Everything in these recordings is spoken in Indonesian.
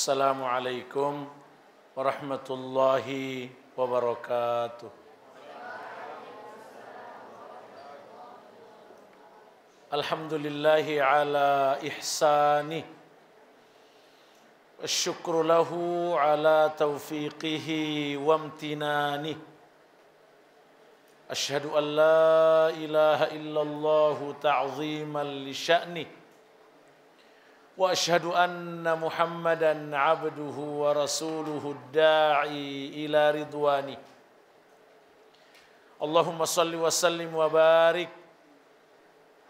Assalamualaikum warahmatullahi wabarakatuh. Alhamdulillahi ala ihsanih, asyukru lahu ala taufiqihi wa amtinanih. Asyhadu an la ilaha illallah ta'ziman li sya'nih. Wa asyhadu anna Muhammadan abduhu wa rasuluhu da'i ila ridwani. Allahumma salli wa sallim wa barik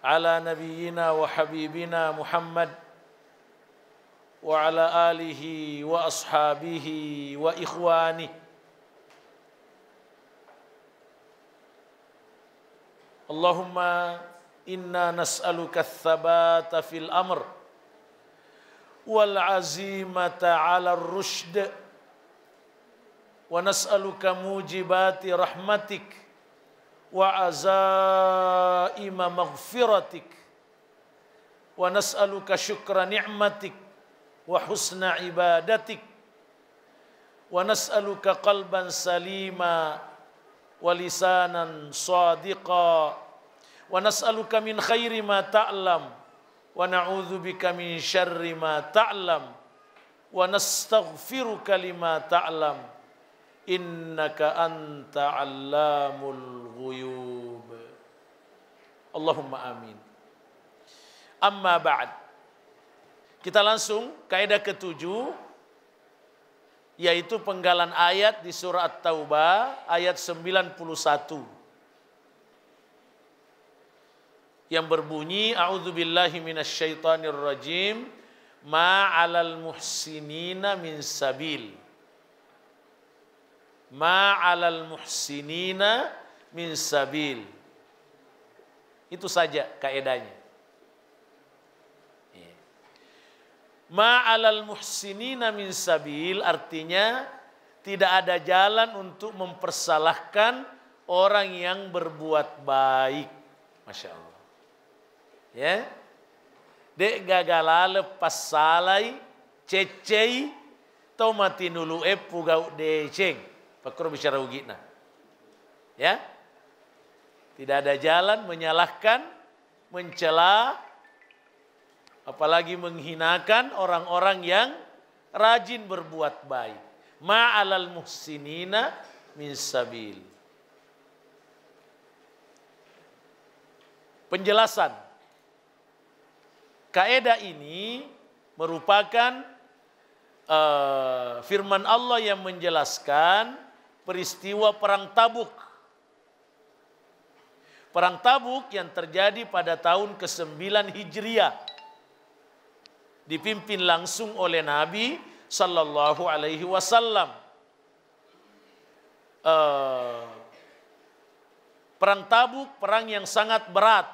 ala nabiyyina wa habibina Muhammad wa ala alihi wa ashabihi wa ikhwani. Allahumma inna nas'aluka ats-tsabata fil amr wal azimata 'ala ar-rusyd wa nas'aluka mujibati rahmatik wa azaima maghfiratik wa nas'aluka syukra ni'matik wa husna ibadatik wa nas'aluka qalban salima wa lisanan sadiqa wa nas'aluka min khairi ma ta'lam wa na'udzubika min syarri ma ta'lam wa nastaghfiruka lima ta'lam innaka anta 'allamul ghuyub. Allahumma amin. Amma ba'd. Kita langsung kaidah ketujuh, yaitu penggalan ayat di surah At-Taubah ayat 91. Yang berbunyi a'udzubillahi minasyaitonir rajim ma 'alal muhsinina min sabil. Ma 'alal muhsinina min sabil. Itu saja kaidahnya. Ma 'alal muhsinina min sabil artinya tidak ada jalan untuk mempersalahkan orang yang berbuat baik. Masya Allah. Ya, dek gagala lepas salai cecei tau mati nulu pugau deceng pakro bicara ugina. Ya, tidak ada jalan menyalahkan, mencela, apalagi menghinakan orang-orang yang rajin berbuat baik. Ma'alal muhsinina min sabil. Penjelasan. Kaidah ini merupakan firman Allah yang menjelaskan peristiwa Perang Tabuk. Perang Tabuk yang terjadi pada tahun ke-9 Hijriah. Dipimpin langsung oleh Nabi Sallallahu Alaihi Wasallam. Perang Tabuk, perang yang sangat berat.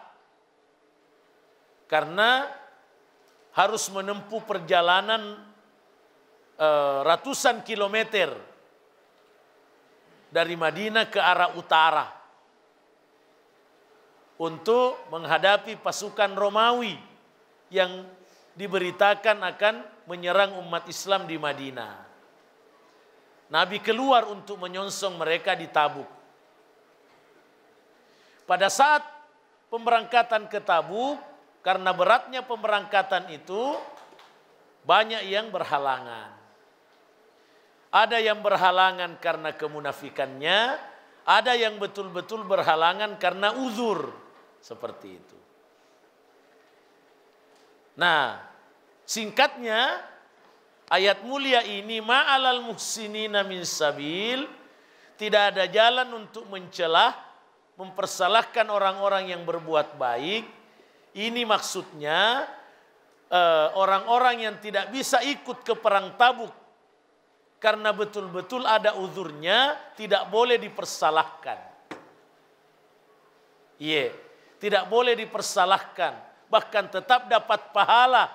Karena harus menempuh perjalanan ratusan kilometer dari Madinah ke arah utara untuk menghadapi pasukan Romawi yang diberitakan akan menyerang umat Islam di Madinah. Nabi keluar untuk menyongsong mereka di Tabuk. Pada saat pemberangkatan ke Tabuk, karena beratnya pemberangkatan itu, banyak yang berhalangan. Ada yang berhalangan karena kemunafikannya, ada yang betul-betul berhalangan karena uzur. Seperti itu. Nah, singkatnya, ayat mulia ini, ma'alal muhsinina min sabil, tidak ada jalan untuk mencelah, mempersalahkan orang-orang yang berbuat baik. Ini maksudnya orang-orang yang tidak bisa ikut ke perang Tabuk karena betul-betul ada uzurnya, tidak boleh dipersalahkan. Iya, tidak boleh dipersalahkan, bahkan tetap dapat pahala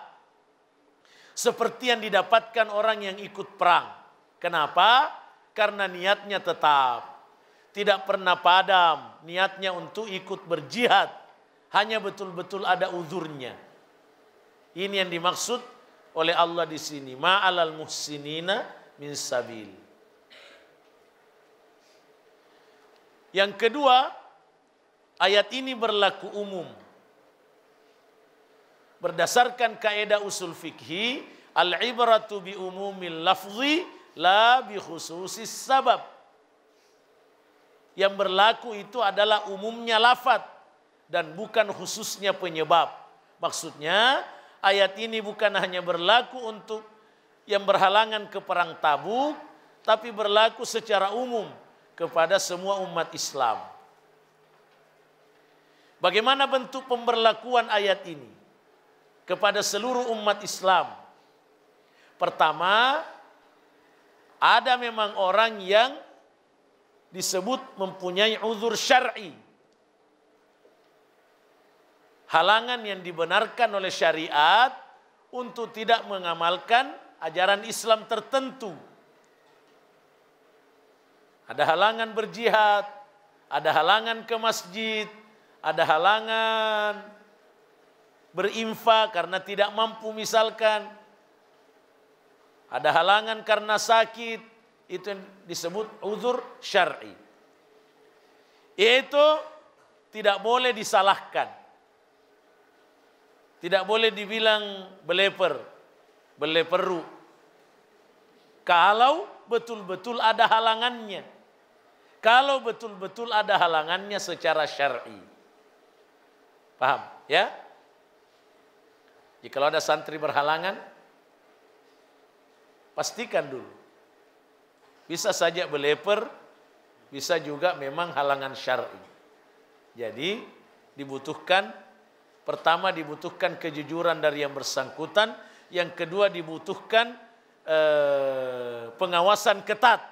seperti yang didapatkan orang yang ikut perang. Kenapa? Karena niatnya tetap, tidak pernah padam niatnya untuk ikut berjihad. Hanya betul-betul ada uzurnya. Ini yang dimaksud oleh Allah di sini, ma'alal muhsinina min sabil. Yang kedua, ayat ini berlaku umum. Berdasarkan kaidah usul fikhi, al-ibratu bi umumil lafzi la bi khususis sabab. Yang berlaku itu adalah umumnya lafaz dan bukan khususnya penyebab. Maksudnya, ayat ini bukan hanya berlaku untuk yang berhalangan ke perang Tabuk, tapi berlaku secara umum kepada semua umat Islam. Bagaimana bentuk pemberlakuan ayat ini kepada seluruh umat Islam? Pertama, ada memang orang yang disebut mempunyai uzur syar'i. Halangan yang dibenarkan oleh syariat untuk tidak mengamalkan ajaran Islam tertentu. Ada halangan berjihad, ada halangan ke masjid, ada halangan berinfak karena tidak mampu misalkan. Ada halangan karena sakit, itu yang disebut uzur syar'i. Yaitu tidak boleh disalahkan. Tidak boleh dibilang beleperu. Kalau betul-betul ada halangannya. Kalau betul-betul ada halangannya secara syar'i. Paham? Ya? Jika ada santri berhalangan, pastikan dulu. Bisa saja beleper, bisa juga memang halangan syar'i. Jadi dibutuhkan, pertama dibutuhkan kejujuran dari yang bersangkutan, yang kedua dibutuhkan pengawasan ketat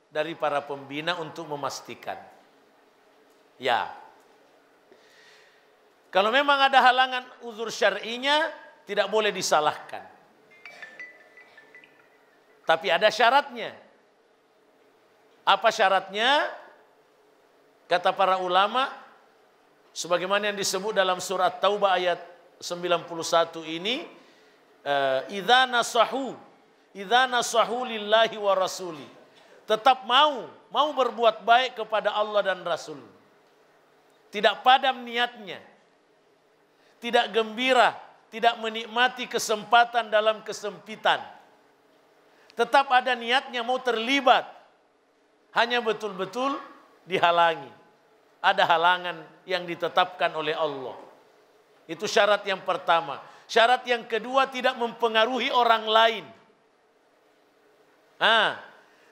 dari para pembina untuk memastikan. Ya. Kalau memang ada halangan uzur syar'inya, tidak boleh disalahkan. Tapi ada syaratnya. Apa syaratnya? Kata para ulama, sebagaimana yang disebut dalam surat Taubah ayat 91 ini, idza nasahu lillahi wa rasuli. Tetap mau berbuat baik kepada Allah dan Rasul. Tidak padam niatnya. Tidak gembira, tidak menikmati kesempatan dalam kesempitan. Tetap ada niatnya mau terlibat. Hanya betul-betul dihalangi. Ada halangan yang ditetapkan oleh Allah. Itu syarat yang pertama. Syarat yang kedua, tidak mempengaruhi orang lain.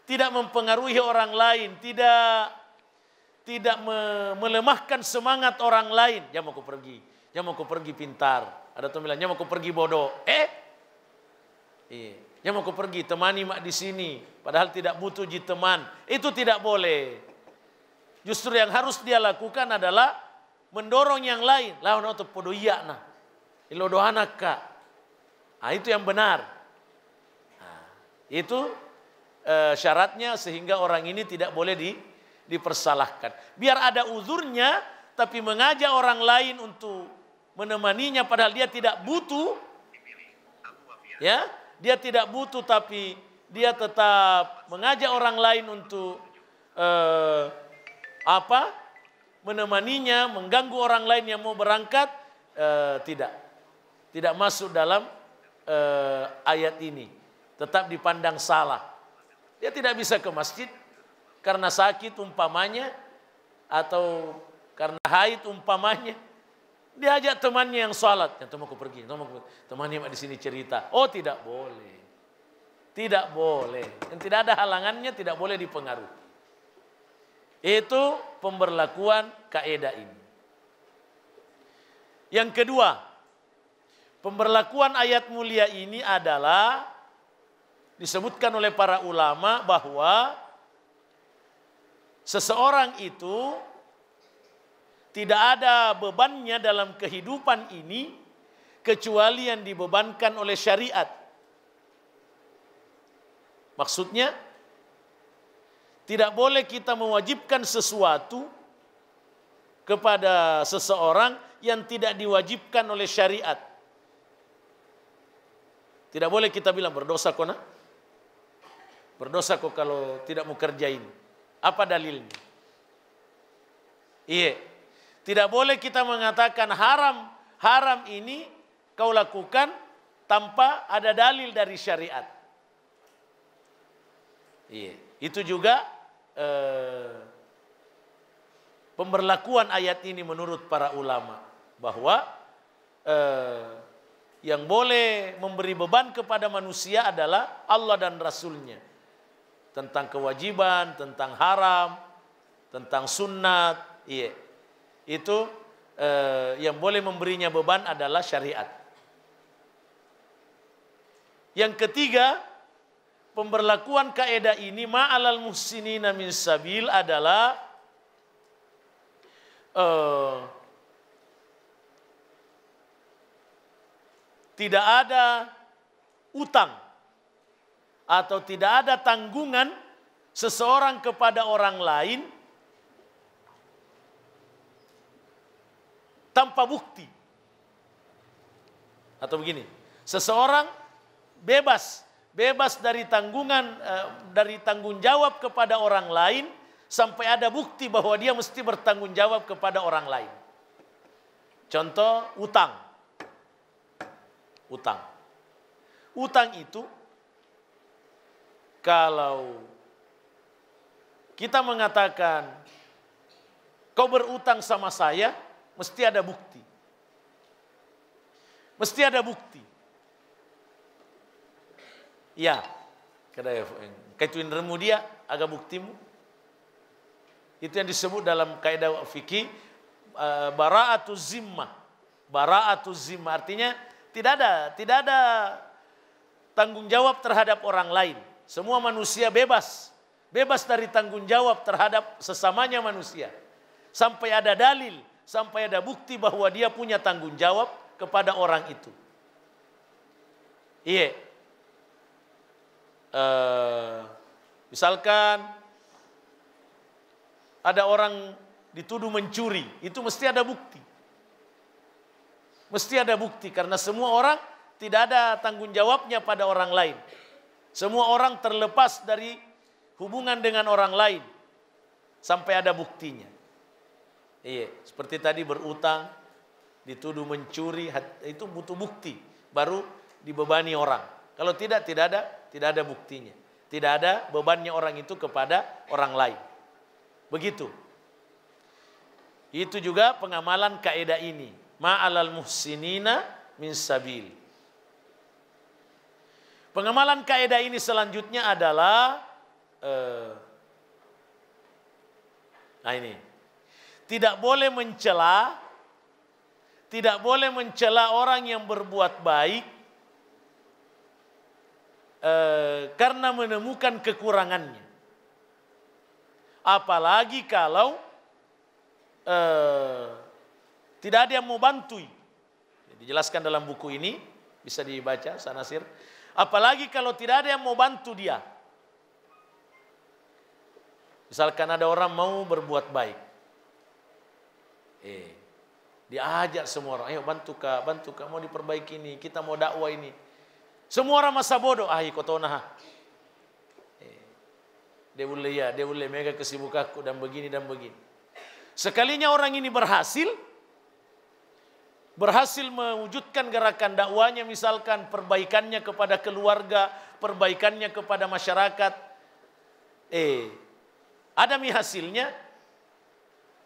Tidak mempengaruhi orang lain, tidak melemahkan semangat orang lain. Jam aku pergi, pintar. Ada tuh bilang, jam aku pergi bodoh. Jam aku pergi, temani mak di sini. Padahal tidak butuh teman. Itu tidak boleh. Justru yang harus dia lakukan adalah mendorong yang lain. Lawan untuk podo iya nah. Ilodo anak kak. Itu yang benar. Itu syaratnya sehingga orang ini tidak boleh dipersalahkan. Biar ada uzurnya, tapi mengajak orang lain untuk menemaninya padahal dia tidak butuh. Ya, dia tidak butuh tapi dia tetap mengajak orang lain untuk menemaninya, mengganggu orang lain yang mau berangkat, tidak masuk dalam ayat ini. Tetap dipandang salah. Dia tidak bisa ke masjid karena sakit umpamanya atau karena haid umpamanya. Dia ajak temannya yang sholat. Yang temanku pergi, temannya di sini cerita. Oh, tidak boleh. Tidak boleh. Yang tidak ada halangannya tidak boleh dipengaruhi. Itu pemberlakuan kaidah ini. Yang kedua, pemberlakuan ayat mulia ini adalah disebutkan oleh para ulama bahwa seseorang itu tidak ada bebannya dalam kehidupan ini kecuali yang dibebankan oleh syariat. Maksudnya, tidak boleh kita mewajibkan sesuatu kepada seseorang yang tidak diwajibkan oleh syariat. Tidak boleh kita bilang berdosa kok nak. Berdosa kok kalau tidak mau kerja ini. Apa dalilnya? Iya. Tidak boleh kita mengatakan haram ini kau lakukan tanpa ada dalil dari syariat. Iya. Itu juga pemberlakuan ayat ini menurut para ulama. Bahwa yang boleh memberi beban kepada manusia adalah Allah dan Rasulnya. Tentang kewajiban, tentang haram, tentang sunat. Iya. Itu yang boleh memberinya beban adalah syariat. Yang ketiga, pemberlakuan kaidah ini ma'alal muhsinina min sabil adalah tidak ada utang atau tidak ada tanggungan seseorang kepada orang lain tanpa bukti. Atau begini, seseorang bebas dari tanggungan, dari tanggung jawab kepada orang lain sampai ada bukti bahwa dia mesti bertanggung jawab kepada orang lain. Contoh utang. Utang itu kalau kita mengatakan kau berutang sama saya, mesti ada bukti. Mesti ada bukti. Ya, kada kaituin remu dia agak buktimu. Itu yang disebut dalam kaidah fikih bara'atuz zimmah. Bara'atuz zimmah artinya tidak ada tanggung jawab terhadap orang lain. Semua manusia bebas dari tanggung jawab terhadap sesamanya manusia. Sampai ada dalil, sampai ada bukti bahwa dia punya tanggung jawab kepada orang itu. Iya. Misalkan ada orang dituduh mencuri, itu mesti ada bukti. Mesti ada bukti karena semua orang tidak ada tanggung jawabnya pada orang lain. Semua orang terlepas dari hubungan dengan orang lain sampai ada buktinya. Iya, seperti tadi berutang, dituduh mencuri, itu butuh bukti baru dibebani orang. Kalau tidak ada buktinya. Tidak ada bebannya orang itu kepada orang lain. Begitu. Itu juga pengamalan kaidah ini. Ma'alal muhsinina min sabil. Pengamalan kaidah ini selanjutnya adalah ini. Tidak boleh mencela orang yang berbuat baik karena menemukan kekurangannya. Apalagi kalau tidak ada yang mau bantu. Dijelaskan dalam buku ini, bisa dibaca Sanasir. Apalagi kalau tidak ada yang mau bantu dia. Misalkan ada orang mau berbuat baik. Diajak semua orang, ayo bantu kak, mau diperbaiki ini, kita mau dakwah ini. Semua orang masa bodoh, kotona. Dia boleh mega kesibukanku dan begini. Sekalinya orang ini berhasil mewujudkan gerakan dakwanya, misalkan perbaikannya kepada keluarga, perbaikannya kepada masyarakat. Ada hasilnya,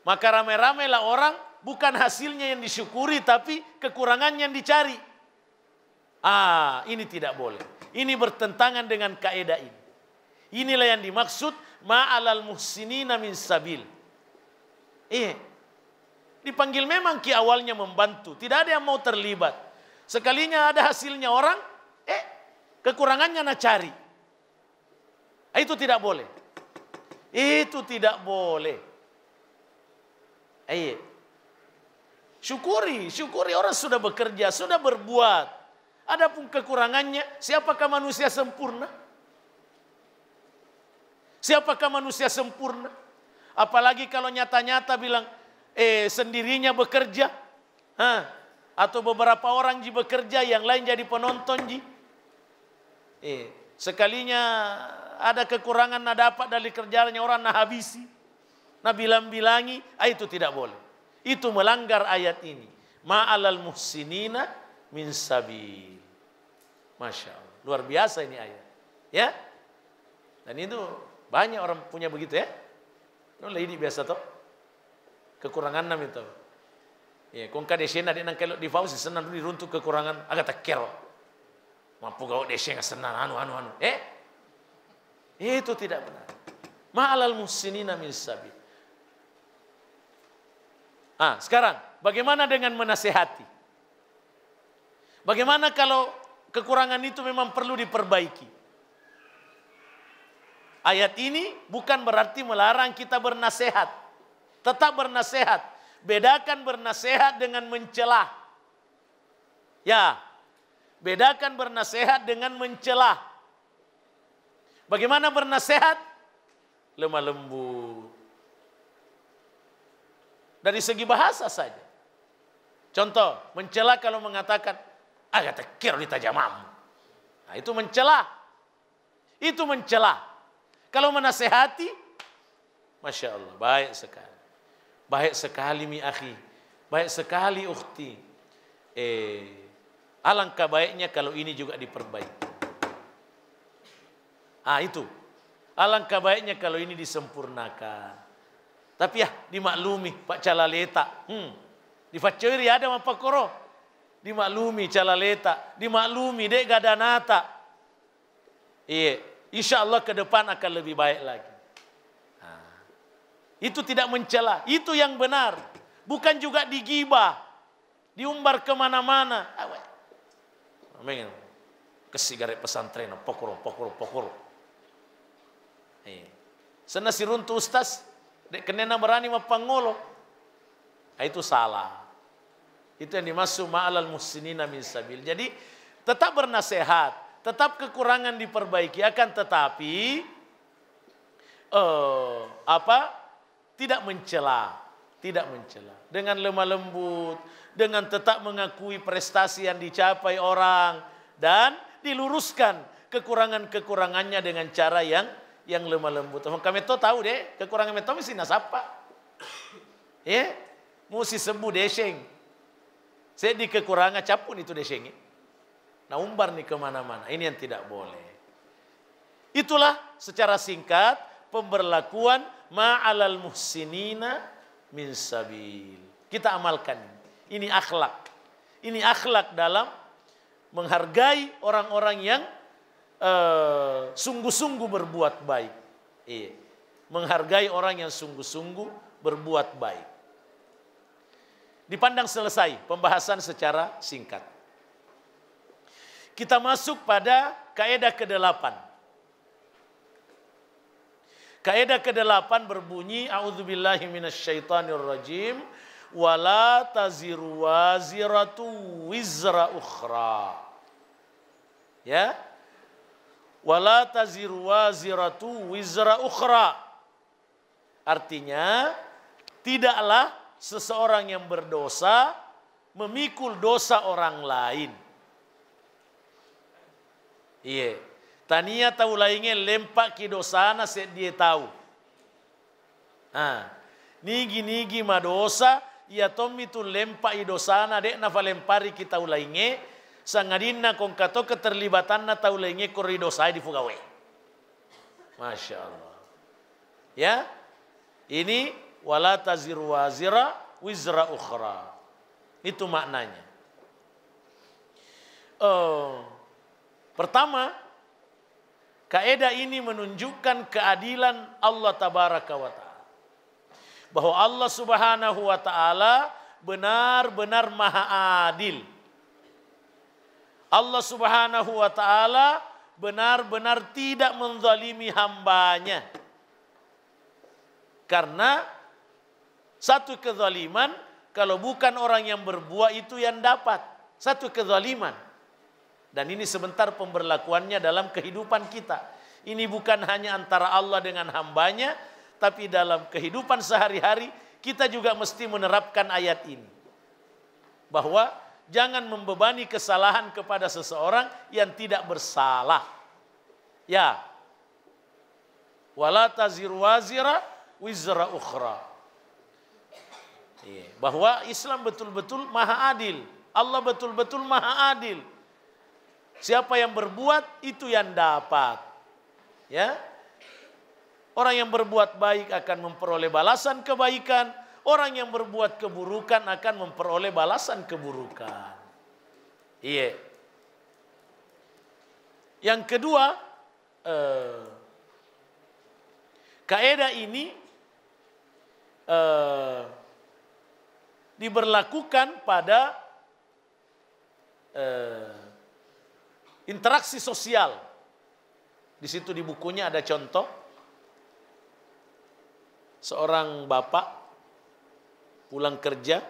maka ramai-ramailah orang, bukan hasilnya yang disyukuri, tapi kekurangannya yang dicari. Ini tidak boleh. Ini bertentangan dengan kaidah ini. Inilah yang dimaksud ma'alal muhsinina min sabil. Dipanggil memang awalnya membantu, tidak ada yang mau terlibat. Sekalinya ada hasilnya orang, kekurangannya nak cari. Itu tidak boleh. Itu tidak boleh. Syukuri orang sudah bekerja, sudah berbuat. Adapun kekurangannya, siapakah manusia sempurna? Siapakah manusia sempurna? Apalagi kalau nyata-nyata bilang, sendirinya bekerja, atau beberapa orang bekerja, yang lain jadi penonton. Sekalinya ada kekurangan, nah dapat dari kerjaannya orang, nah habisi, nah bilang-bilangi, itu tidak boleh. Itu melanggar ayat ini. Ma'alal muhsinina min sabil. Masya Allah, luar biasa ini ayat. Ya, dan itu banyak orang punya begitu ya. Nolah ini biasa toh. Kekurangan nam itu. Ya, kong ka desen ada nang kelok di fausi senang dulu diruntuk kekurangan agak tak kero. Mampu gaul desen senang anu. Itu tidak benar. Ma'alal muhsinina min sabil. Sekarang bagaimana dengan menasehati? Bagaimana kalau kekurangan itu memang perlu diperbaiki? Ayat ini bukan berarti melarang kita bernasehat. Tetap bernasehat. Bedakan bernasehat dengan mencelah. Ya, bedakan bernasehat dengan mencelah. Bagaimana bernasehat? Lemah lembut. Dari segi bahasa saja. Contoh, mencela kalau mengatakan, agak tekir di tajamam. Nah, itu mencela. Itu mencela. Kalau menasehati, Masya Allah, baik sekali. Baik sekali mi akhi. Baik sekali ukhti. Alangkah baiknya kalau ini juga diperbaiki. Itu. Alangkah baiknya kalau ini disempurnakan. Tapi ya dimaklumi Pak Calaleta. Di Facuri ada apa koro? Dimaklumi Calaleta, dimaklumi dek Gadanata. Insya Allah ke depan akan lebih baik lagi. Itu tidak mencela, itu yang benar. Bukan juga digibah, diumbar kemana-mana. Kesigaret pesantren, pokoro. Sana si runtu ustaz, dek kenena berani mapangolo. Itu salah. Itu yang dimaksud ma'alal muhsinina min sabil. Jadi tetap bernasehat, tetap kekurangan diperbaiki, akan tetapi tidak mencela, dengan lemah lembut, dengan tetap mengakui prestasi yang dicapai orang dan diluruskan kekurangan-kekurangannya dengan cara yang lemah lembut. Kami tahu deh kekurangan meto mesti nasapa. Mesti sembuh deseng. Saya di kekurangan capun itu deseng. Nah umbar nih kemana-mana. Ini yang tidak boleh. Itulah secara singkat pemberlakuan ma'alal muhsinina min sabil. Kita amalkan. Ini akhlak. Ini akhlak dalam menghargai orang-orang yang sungguh-sungguh berbuat baik. Menghargai orang yang sungguh-sungguh berbuat baik. Dipandang selesai pembahasan secara singkat. Kita masuk pada kaidah ke-8. Kaidah ke-8 berbunyi a'udzubillahi minasyaitonirrajim wala taziru waziratu wizra ukhra. Ya. Wala taziru waziratu wizra ukhra. Artinya tidaklah seseorang yang berdosa memikul dosa orang lain. Tania tahu lainnya lempak ki dosana set dia tahu. Nigi madosa ia tommi tu lempak i dosana dek nafa lempari kita lainnya sangadina kong kato keterlibatan na tahu lainnya kori dosa di fugawe. Masya Allah. Ya, ini wala taziru wazira wizra ukhra. Itu maknanya. Pertama, kaidah ini menunjukkan keadilan Allah tabaraka wa ta'ala. Bahwa Allah subhanahu wa ta'ala benar-benar maha adil. Allah subhanahu wa ta'ala benar-benar tidak menzalimi hambanya. Karena satu kezaliman, kalau bukan orang yang berbuat itu yang dapat. Satu kezaliman. Dan ini sebentar pemberlakuannya dalam kehidupan kita. Ini bukan hanya antara Allah dengan hambanya, tapi dalam kehidupan sehari-hari kita juga mesti menerapkan ayat ini. Bahwa jangan membebani kesalahan kepada seseorang yang tidak bersalah. Ya. Wala taziru wazira wizra ukhra. Bahwa Islam betul-betul maha adil. Allah betul-betul maha adil. Siapa yang berbuat itu yang dapat. Ya. Orang yang berbuat baik akan memperoleh balasan kebaikan. Orang yang berbuat keburukan akan memperoleh balasan keburukan. Iya. Yang kedua, kaidah ini diberlakukan pada interaksi sosial. Di situ di bukunya ada contoh. Seorang bapak pulang kerja,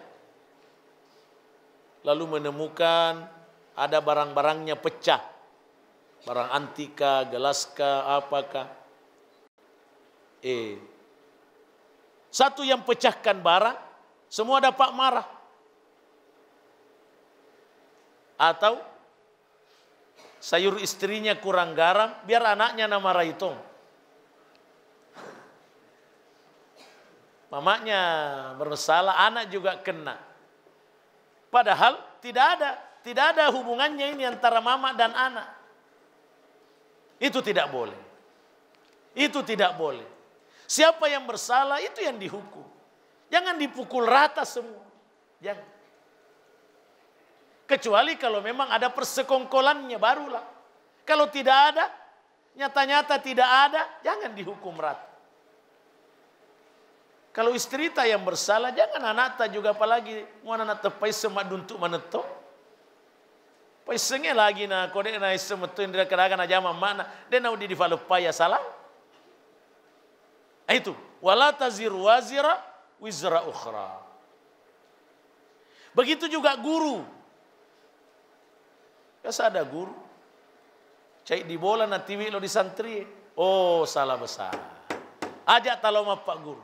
lalu menemukan ada barang-barangnya pecah. Barang antika, gelaska, apakah. Satu yang pecahkan barang, semua dapat marah. Atau sayur istrinya kurang garam, biar anaknya nama Raitung. Mamanya bersalah, anak juga kena. Padahal tidak ada hubungannya ini antara mama dan anak. Itu tidak boleh. Itu tidak boleh. Siapa yang bersalah itu yang dihukum. Jangan dipukul rata semua. Jangan. Kecuali kalau memang ada persekongkolannya barulah. Kalau tidak ada, nyata-nyata tidak ada, jangan dihukum rata. Kalau istri ta yang bersalah, jangan anak ta juga apalagi mau anak ta pai semak duntuk maneto. Pai senge lagi na kode na semetu indra keragan aja mana, dan audi di falu paya salah. Itu wala taziru wazira wizra ukhra. Begitu juga guru. Biasa ada guru. Cai di bola na tiwi lo di santri. Oh, salah besar. Ajak talo pak guru.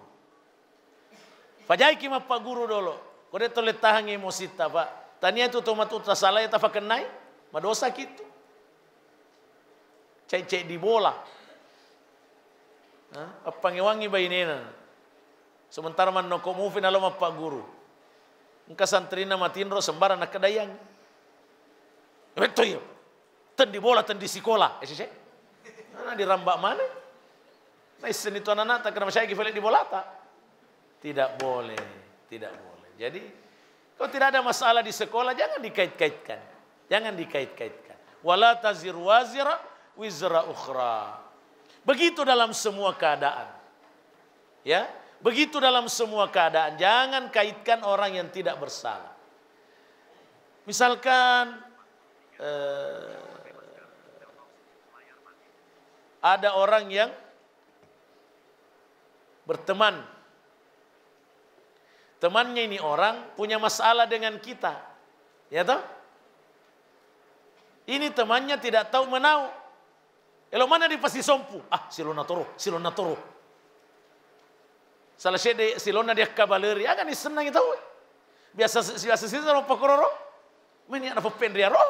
Fajai kima pak guru dulu. Kode tole tahangi emosita pak. Tania itu tomat uta salah ya tafa kenai. Madosa gitu. Cai di bola. Apa ngewangi bayi nena. Sementara man noko mufin alo pak guru. Engka santrina matinro sembarang nak kedayang. Betul ya. Ten di bola, ten di sekolah. Nah, di rambak mana? Nah, isen itu anak-anak tak kena saya gifale di bola tak. Tidak boleh, tidak boleh. Jadi, kalau tidak ada masalah di sekolah, jangan dikait-kaitkan. Jangan dikait-kaitkan. Wala taziru wazira wizra ukhra. Begitu dalam semua keadaan. Ya, begitu dalam semua keadaan. Jangan kaitkan orang yang tidak bersalah. Misalkan ada orang yang berteman. Temannya ini orang punya masalah dengan kita. Ya toh? Ini temannya tidak tahu menau. Elo mana di pasti sompu. Silona toro. Salah sede silona dia kabaleri. Agak ni senang itu. Biasa sih sama pakororo. Meni ana pendria ro.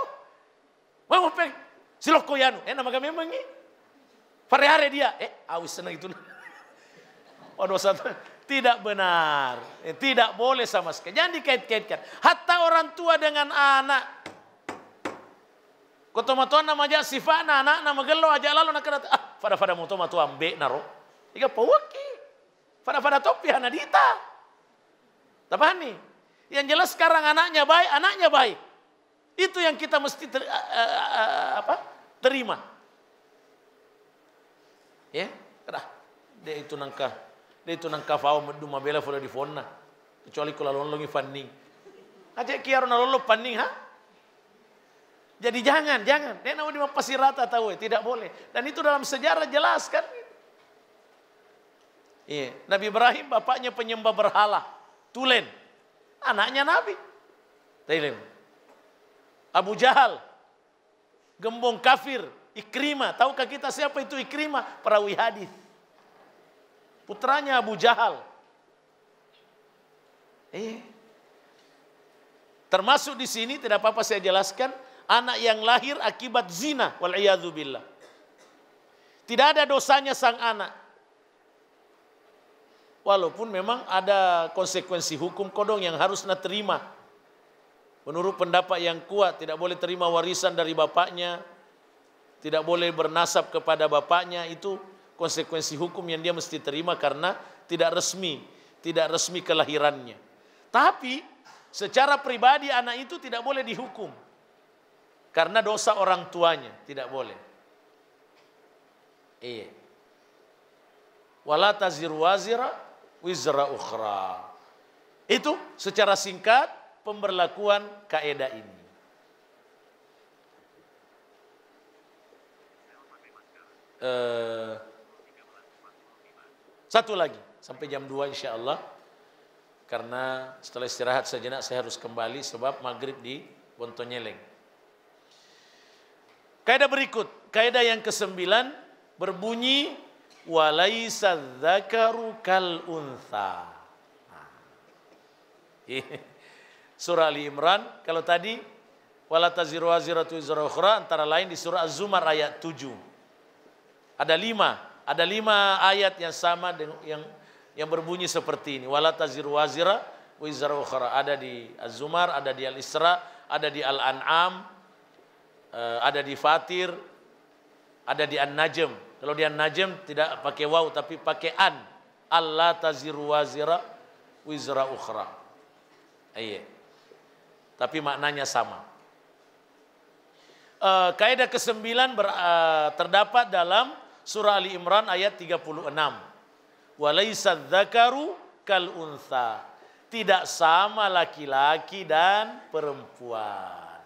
Mau peng siloko yanu. Nama kami mengi. Pare-hare dia. Awis senang itu. Waduh satu. Tidak benar. Tidak boleh sama sekali. Jangan dikait-kaitkan. Hatta orang tua dengan anak. Kotomatuan nama aja sifat anak nama gelo aja lalu nak kena pada moto matu ambe naro. Iga pawaki. Pada topi anak dita. Tapani. Yang jelas sekarang anaknya baik. Itu yang kita mesti terima. Ya, dah. Dia itu nangka fao meduma bela fola di fonna. Kecuali kalau lolongi fanning. Aja kiaro nalolo fanning ha? Jadi jangan. Dia nama di pasirata tahu, tidak boleh. Dan itu dalam sejarah jelas kan. Iya, Nabi Ibrahim bapaknya penyembah berhala, tulen. Anaknya Nabi. Tahu. Abu Jahal, gembong kafir, Ikrimah. Tahukah kita siapa itu Ikrimah? Perawi hadis. Putranya Abu Jahal. Termasuk di sini tidak apa-apa saya jelaskan, anak yang lahir akibat zina, wal'iyadzubillah. Tidak ada dosanya sang anak. Walaupun memang ada konsekuensi hukum kodong yang harus terima. Menurut pendapat yang kuat, tidak boleh terima warisan dari bapaknya, tidak boleh bernasab kepada bapaknya, itu konsekuensi hukum yang dia mesti terima karena tidak resmi kelahirannya. Tapi secara pribadi anak itu tidak boleh dihukum karena dosa orang tuanya, tidak boleh. Wala taziru wazira wizra ukhra. Itu secara singkat pemberlakuan kaidah ini. Satu lagi sampai jam 2 insya Allah, karena setelah istirahat sejenak saya harus kembali sebab maghrib di Bontonyeleng. Kaidah berikut, kaidah yang ke-9 berbunyi walaisa dzakaru kal untha. Surah Ali Imran, kalau tadi wala taziru waziratu wizra ukhra, antara lain di surah Az-Zumar ayat 7. Ada 5 ayat yang sama dengan yang berbunyi seperti ini. Wala taziru wazira wizra ukhra. Ada di Az-Zumar, ada di Al-Isra, ada di Al-An'am, ada di Fatir, ada di An-Najm. Kalau di An-Najm tidak pakai waw tapi pakai an. Allah taziru wazira wizra ukhra. Tapi maknanya sama. Kaidah ke-9 terdapat dalam surah Ali Imran ayat 36. Walaisa dzakaru kal untha. Tidak sama laki-laki dan perempuan.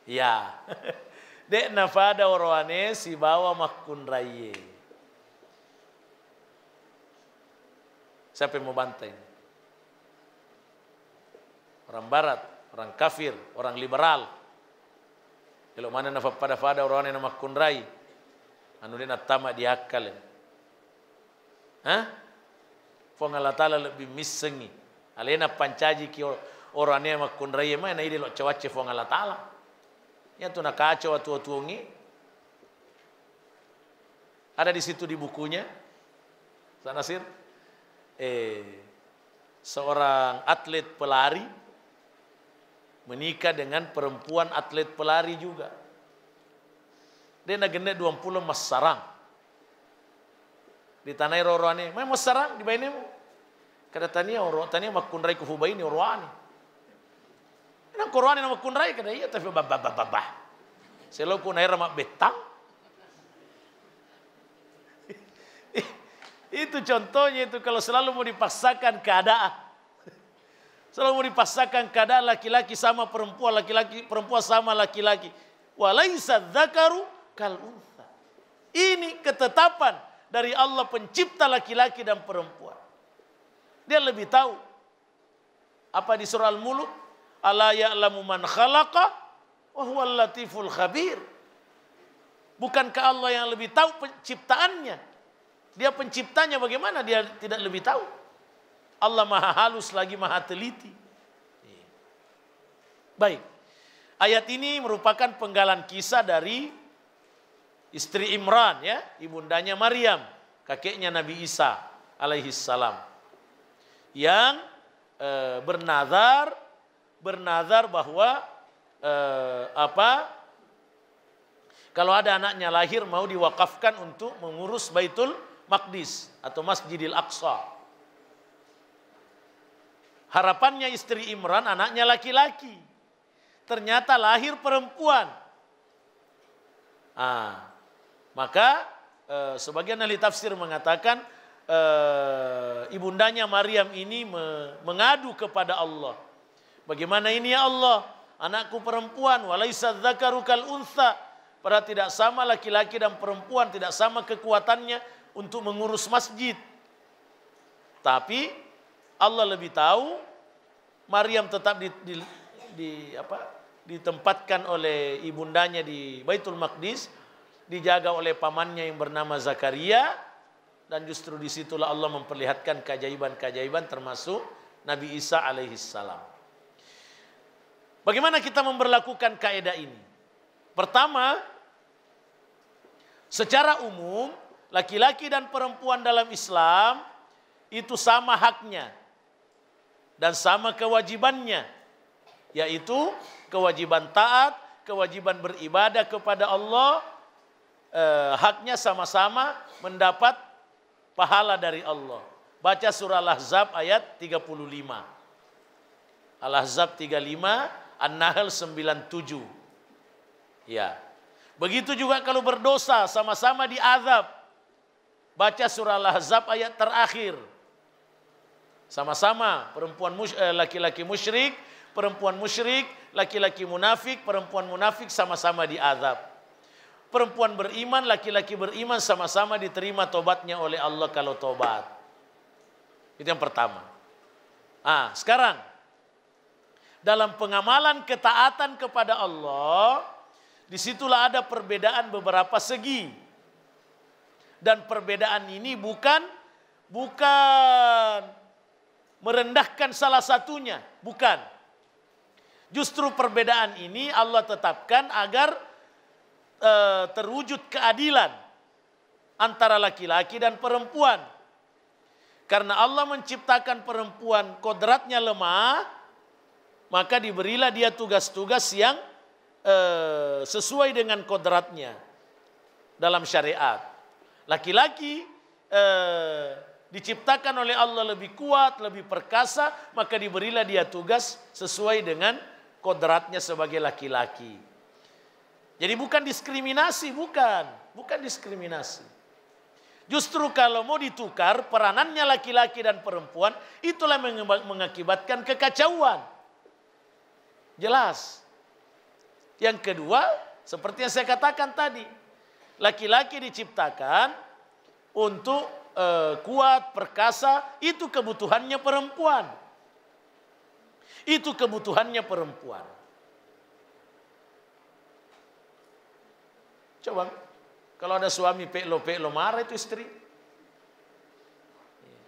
Ya. Dek nafada orwane si bawa makun raye. Siapa yang mau bantai? Orang barat, orang kafir, orang liberal. Kalau mana nafada orwane na makun rai. Anu dia natama diakal. Fong Allah Ta'ala lebih misengi. Alena pancaji ki orane makun rai mana ide lo cawace fong Allah Ta'ala. Ya tu nak kacau atu-atuongi. Ada di situ di bukunya. Sanasir. Seorang atlet pelari menikah dengan perempuan atlet pelari juga. Dia nak gende 20 mas sarang. Di tanah rorwane, "Mai mas sarang di bainemu." Kada tania makun rai kufubai ni orwane. Nang korwane nama kunrai kada iya tapi babah. Selo kunai ramak betang. Itu contohnya itu kalau selalu mau dipaksakan keadaan. Selalu mau dipaksakan keadaan laki-laki sama perempuan, laki-laki perempuan sama laki-laki. Walaisa dzakaru kal untha. Ini ketetapan dari Allah pencipta laki-laki dan perempuan. Dia lebih tahu. Apa di surah Al-Mulk? Ala ya'lamu man khalaqa wa huwal latiful khabir. Bukankah Allah yang lebih tahu penciptaannya? Dia penciptanya, bagaimana dia tidak lebih tahu? Allah maha halus lagi maha teliti. Baik. Ayat ini merupakan penggalan kisah dari istri Imran, ya, ibundanya Maryam, kakeknya Nabi Isa alaihi salam, yang bernazar bahwa kalau ada anaknya lahir mau diwakafkan untuk mengurus Baitul Maqdis atau Masjidil Aqsa. Harapannya istri Imran anaknya laki-laki. Ternyata lahir perempuan. Maka sebagian ahli tafsir mengatakan ibundanya Maryam ini mengadu kepada Allah. Bagaimana ini ya Allah? Anakku perempuan, walaisa dzakaru kal untha. Padahal tidak sama laki-laki dan perempuan, tidak sama kekuatannya untuk mengurus masjid. Tapi Allah lebih tahu. Maryam tetap ditempatkan oleh ibundanya di Baitul Maqdis, dijaga oleh pamannya yang bernama Zakaria, dan justru disitulah Allah memperlihatkan keajaiban-keajaiban termasuk Nabi Isa alaihi salam. Bagaimana kita memberlakukan kaidah ini? Pertama, Secara umum, laki-laki dan perempuan dalam Islam itu sama haknya dan sama kewajibannya, yaitu kewajiban taat, kewajiban beribadah kepada Allah, haknya sama-sama mendapat pahala dari Allah. Baca surah Al-Ahzab ayat 35. Al-Ahzab 35, An-Nahl 97. Ya. Begitu juga kalau berdosa sama-sama diazab. Baca surah Al-Ahzab ayat terakhir. Sama-sama laki-laki musyrik, perempuan musyrik, laki-laki munafik, perempuan munafik sama-sama diazab. Perempuan beriman, laki-laki beriman sama-sama diterima tobatnya oleh Allah kalau tobat. Itu yang pertama. Sekarang dalam pengamalan ketaatan kepada Allah, disitulah ada perbedaan beberapa segi. Dan perbedaan ini bukan merendahkan salah satunya, bukan. Justru perbedaan ini Allah tetapkan agar terwujud keadilan antara laki-laki dan perempuan. Karena Allah menciptakan perempuan kodratnya lemah, maka diberilah dia tugas-tugas yang sesuai dengan kodratnya dalam syariat. Laki-laki diciptakan oleh Allah lebih kuat, lebih perkasa, maka diberilah dia tugas sesuai dengan kodratnya sebagai laki-laki. Jadi bukan diskriminasi, bukan diskriminasi. Justru kalau mau ditukar peranannya laki-laki dan perempuan, itulah mengakibatkan kekacauan. Jelas. Yang kedua, seperti yang saya katakan tadi, laki-laki diciptakan untuk kuat, perkasa, itu kebutuhannya perempuan. Itu kebutuhannya perempuan. Coba, kalau ada suami peklo-peklo marah itu istri.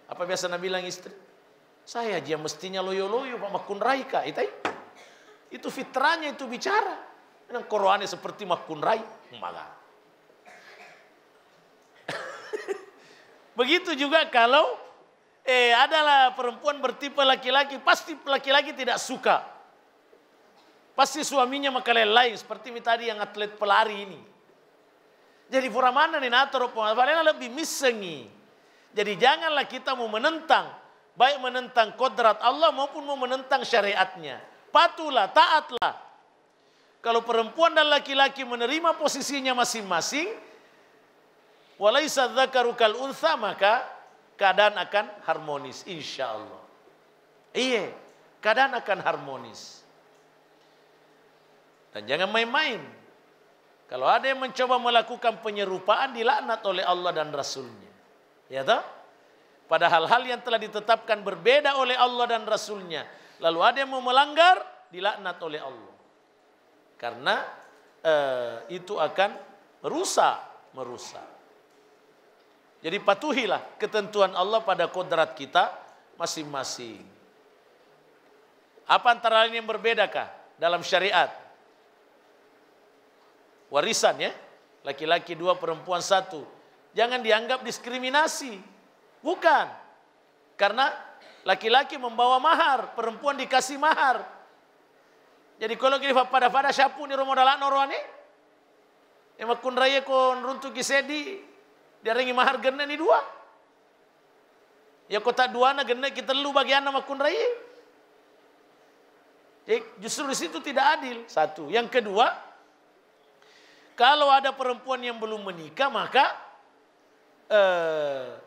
Apa biasa Nabi bilang istri? Saya aja mestinya loyo-loyo Pak Makun Raika. Itu fitrahnya itu bicara. Yang Qurannya seperti Makun Rai. Begitu juga kalau adalah perempuan bertipe laki-laki, pasti laki-laki tidak suka. Pasti suaminya makalelai seperti tadi yang atlet pelari ini. Jadi furamana ni natoro pengawalan lebih misengi. Jadi janganlah kita mau menentang, baik menentang kodrat Allah maupun mau menentang syariatnya. Patuhlah, taatlah. Kalau perempuan dan laki-laki menerima posisinya masing-masing, walaisa dzakaru kal untha, maka keadaan akan harmonis insyaallah. Iya, keadaan akan harmonis. Dan jangan main-main. Kalau ada yang mencoba melakukan penyerupaan, dilaknat oleh Allah dan Rasulnya. Ya toh? Padahal hal yang telah ditetapkan berbeda oleh Allah dan Rasulnya. Lalu ada yang mau melanggar, dilaknat oleh Allah. Karena itu akan merusak. Jadi patuhilah ketentuan Allah pada kodrat kita masing-masing. Apa antara lain yang berbedakah dalam syariat? Warisan ya, laki-laki 2, perempuan 1. Jangan dianggap diskriminasi. Bukan. Karena laki-laki membawa mahar, perempuan dikasih mahar. Jadi kalau kita pada syapu ni romodalak norwane, yang makun raya kon runtuk kisedi, dia ringi mahar gena ni 2. Ya kota 2 na gena kita lu bagian na makun raya. Jadi justru di situ tidak adil. 1. Yang kedua, kalau ada perempuan yang belum menikah, maka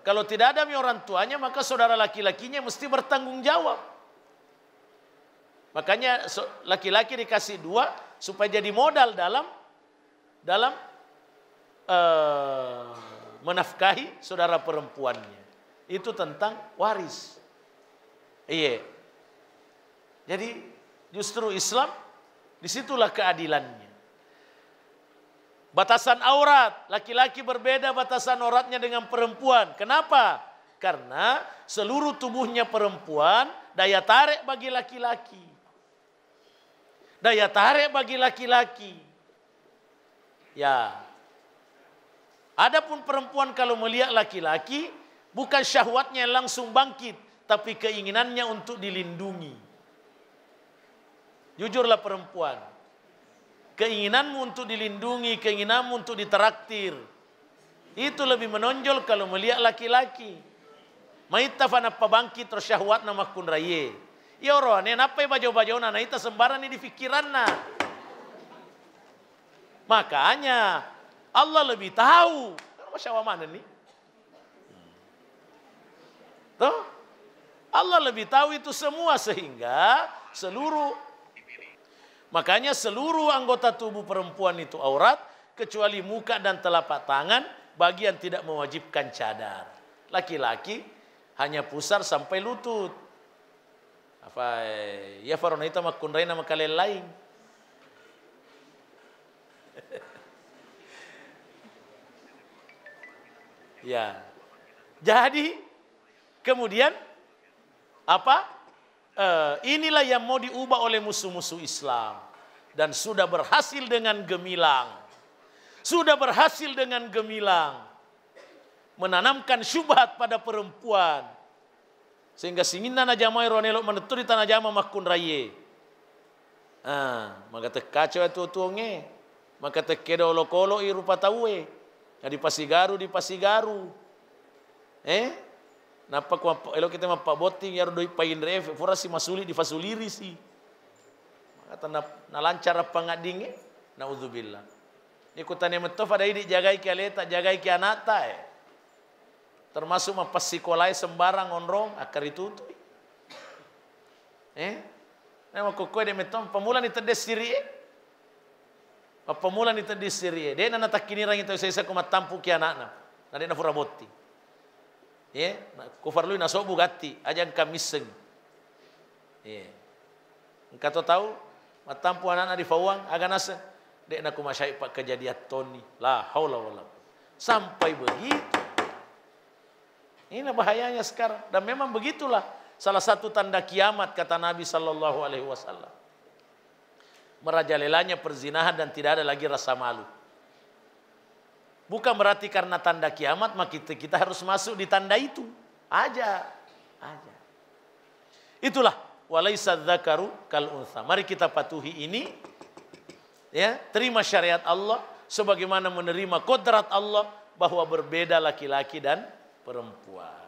kalau tidak ada orang tuanya, maka saudara laki-lakinya mesti bertanggung jawab. Makanya laki-laki dikasih 2 supaya jadi modal dalam menafkahi saudara perempuannya. Itu tentang waris. Iya. Jadi justru Islam disitulah keadilannya. Batasan aurat, laki-laki berbeda batasan auratnya dengan perempuan. Kenapa? Karena seluruh tubuhnya perempuan daya tarik bagi laki-laki. Daya tarik bagi laki-laki. Ya. Adapun perempuan kalau melihat laki-laki, bukan syahwatnya yang langsung bangkit, tapi keinginannya untuk dilindungi. Jujurlah perempuan, keinginanmu untuk dilindungi, keinginanmu untuk ditraktir, itu lebih menonjol kalau melihat laki-laki. Maita fana pabangkit terus syahwat nama kun raye. Ya orang, apa baju-baju na ita sembarang ini di pikiranna. Makanya Allah lebih tahu. Masya mana nih? Tuh, Allah lebih tahu itu semua sehingga makanya seluruh anggota tubuh perempuan itu aurat kecuali muka dan telapak tangan bagi yang tidak mewajibkan cadar. Laki-laki hanya pusar sampai lutut. Apa ya farona itu makun rain nama kalian lain. Ya. Jadi kemudian apa? Inilah yang mau diubah oleh musuh-musuh Islam dan sudah berhasil dengan gemilang. Sudah berhasil dengan gemilang menanamkan syubhat pada perempuan sehingga singinna na jamai ronelo meneturi tanah jama makun raye. Maka tekacau itu tuonge, maka tekedo lokolo irupa tawe. Di Pasigaru. Napa ko elo kita mapa boting yaro doi pain ref fora si masuli di fasuliri si. Maka na lancar apa ngadinge? Nauzubillah. Ikutane metof ada ini jagai ki aleta, jagai ki anata termasuk mapa sikolai sembarang onrong akar itu tu. Nama kokoi de metom pemula ni tedes siri. Pemula ni tedes siri. Dia nana takini rang itu saya kumat tampu ki anakna. Nade na fura botti. Kufar lui naso bugatti ajang kamiseng. Engkau tahu matampu anak-anak di Fawang aga nasa dek nak kumasyai pak kejadian Tony la haula wala sampai begitu. Ini bahayanya sekarang dan memang begitulah salah satu tanda kiamat kata Nabi sallallahu alaihi wasallam. Merajalelanya perzinahan dan tidak ada lagi rasa malu. Bukan berarti karena tanda kiamat maka kita harus masuk di tanda itu. Aja. Itulah walaisa dzakaru kal untha. Mari kita patuhi ini. Ya, terima syariat Allah sebagaimana menerima kodrat Allah bahwa berbeda laki-laki dan perempuan.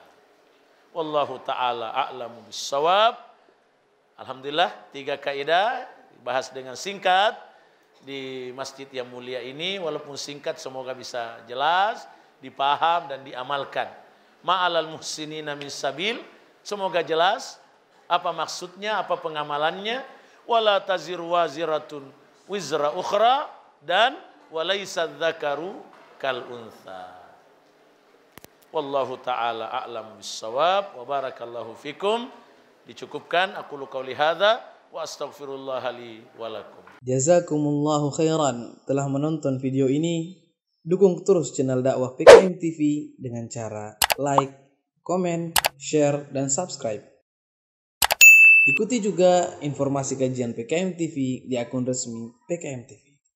Wallahu taala a'lamu bissawab. Alhamdulillah 3 kaidah dibahas dengan singkat di masjid yang mulia ini, walaupun singkat semoga bisa jelas, dipaham dan diamalkan. Ma'alal muhsinina min sabil, semoga jelas apa maksudnya, apa pengamalannya. Wala taziru waziratun wizra ukhra dan walaysa dzakaru kal untha. Wallahu taala a'lam bissawab wa barakallahu fikum. Dicukupkan aku qauli hadza wa astaghfirullah li wa lakum. Jazakumullahu khairan telah menonton video ini. Dukung terus channel dakwah PKM TV dengan cara like, komen, share, dan subscribe. Ikuti juga informasi kajian PKM TV di akun resmi PKM TV.